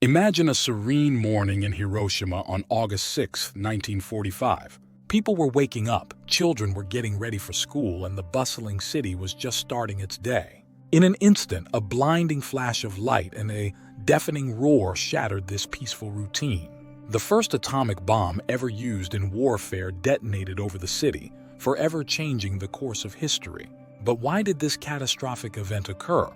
Imagine a serene morning in Hiroshima on August 6, 1945. People were waking up, children were getting ready for school, and the bustling city was just starting its day. In an instant, a blinding flash of light and a deafening roar shattered this peaceful routine. The first atomic bomb ever used in warfare detonated over the city, forever changing the course of history. But why did this catastrophic event occur?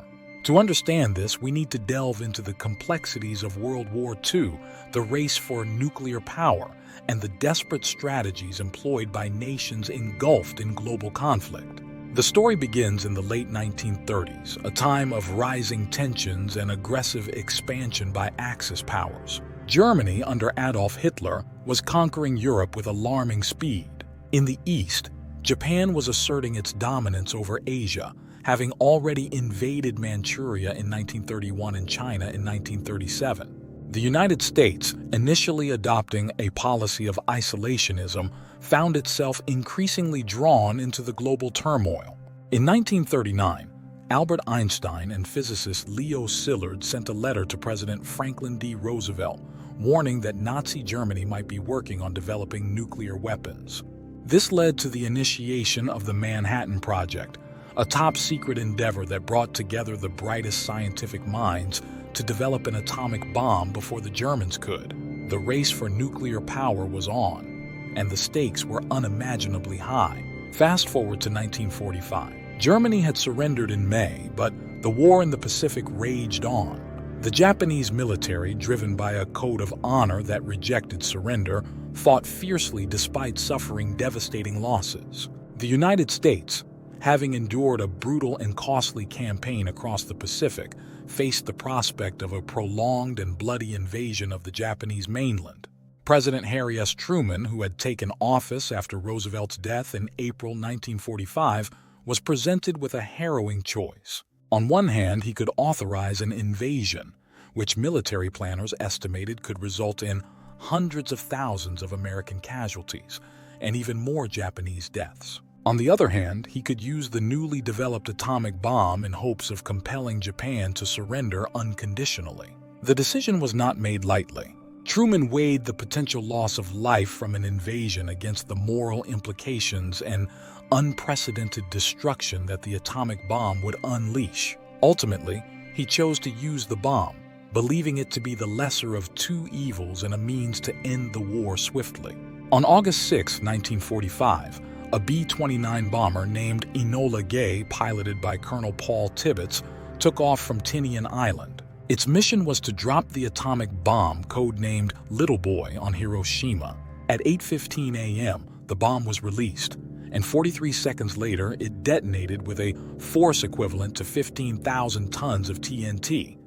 To understand this, we need to delve into the complexities of World War II, the race for nuclear power, and the desperate strategies employed by nations engulfed in global conflict. The story begins in the late 1930s, a time of rising tensions and aggressive expansion by Axis powers. Germany, under Adolf Hitler, was conquering Europe with alarming speed. In the East, Japan was asserting its dominance over Asia, having already invaded Manchuria in 1931 and China in 1937. The United States, initially adopting a policy of isolationism, found itself increasingly drawn into the global turmoil. In 1939, Albert Einstein and physicist Leo Szilard sent a letter to President Franklin D. Roosevelt, warning that Nazi Germany might be working on developing nuclear weapons. This led to the initiation of the Manhattan Project, a top-secret endeavor that brought together the brightest scientific minds to develop an atomic bomb before the Germans could. The race for nuclear power was on, and the stakes were unimaginably high. Fast forward to 1945. Germany had surrendered in May, but the war in the Pacific raged on. The Japanese military, driven by a code of honor that rejected surrender, fought fiercely despite suffering devastating losses. The United States, having endured a brutal and costly campaign across the Pacific, faced the prospect of a prolonged and bloody invasion of the Japanese mainland. President Harry S. Truman, who had taken office after Roosevelt's death in April 1945, was presented with a harrowing choice. On one hand, he could authorize an invasion, which military planners estimated could result in hundreds of thousands of American casualties and even more Japanese deaths. On the other hand, he could use the newly developed atomic bomb in hopes of compelling Japan to surrender unconditionally. The decision was not made lightly. Truman weighed the potential loss of life from an invasion against the moral implications and unprecedented destruction that the atomic bomb would unleash. Ultimately, he chose to use the bomb, believing it to be the lesser of two evils and a means to end the war swiftly. On August 6, 1945, a B-29 bomber named Enola Gay, piloted by Colonel Paul Tibbets, took off from Tinian Island. Its mission was to drop the atomic bomb, codenamed Little Boy, on Hiroshima. At 8:15 a.m., the bomb was released, and 43 seconds later, it detonated with a force equivalent to 15,000 tons of TNT.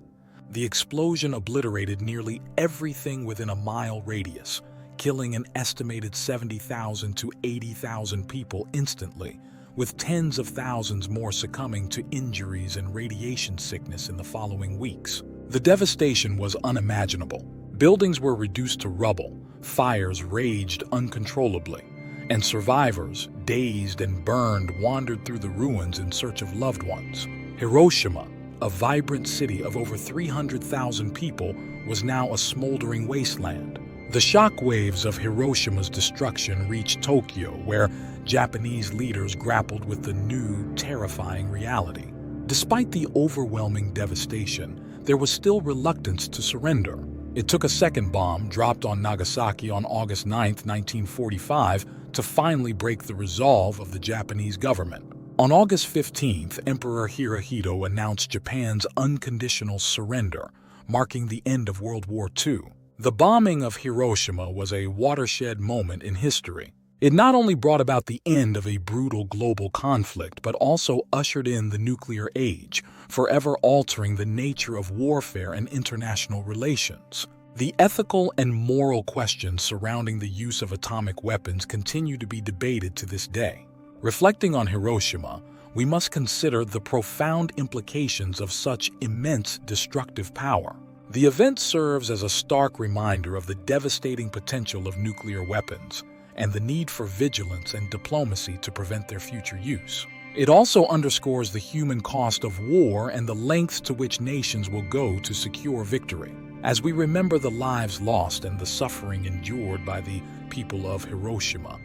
The explosion obliterated nearly everything within a mile radius, killing an estimated 70,000 to 80,000 people instantly, with tens of thousands more succumbing to injuries and radiation sickness in the following weeks. The devastation was unimaginable. Buildings were reduced to rubble, fires raged uncontrollably, and survivors, dazed and burned, wandered through the ruins in search of loved ones. Hiroshima, a vibrant city of over 300,000 people, was now a smoldering wasteland. The shockwaves of Hiroshima's destruction reached Tokyo, where Japanese leaders grappled with the new, terrifying reality. Despite the overwhelming devastation, there was still reluctance to surrender. It took a second bomb, dropped on Nagasaki on August 9, 1945, to finally break the resolve of the Japanese government. On August 15th, Emperor Hirohito announced Japan's unconditional surrender, marking the end of World War II. The bombing of Hiroshima was a watershed moment in history. It not only brought about the end of a brutal global conflict, but also ushered in the nuclear age, forever altering the nature of warfare and international relations. The ethical and moral questions surrounding the use of atomic weapons continue to be debated to this day. Reflecting on Hiroshima, we must consider the profound implications of such immense destructive power. The event serves as a stark reminder of the devastating potential of nuclear weapons and the need for vigilance and diplomacy to prevent their future use. It also underscores the human cost of war and the lengths to which nations will go to secure victory. As we remember the lives lost and the suffering endured by the people of Hiroshima,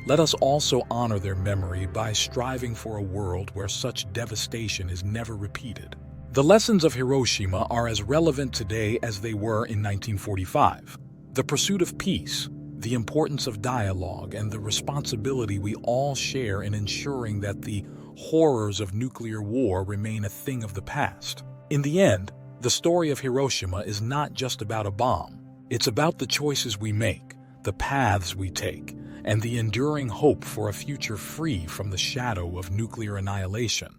let us also honor their memory by striving for a world where such devastation is never repeated. The lessons of Hiroshima are as relevant today as they were in 1945. The pursuit of peace, the importance of dialogue, and the responsibility we all share in ensuring that the horrors of nuclear war remain a thing of the past. In the end, the story of Hiroshima is not just about a bomb. It's about the choices we make, the paths we take, and the enduring hope for a future free from the shadow of nuclear annihilation.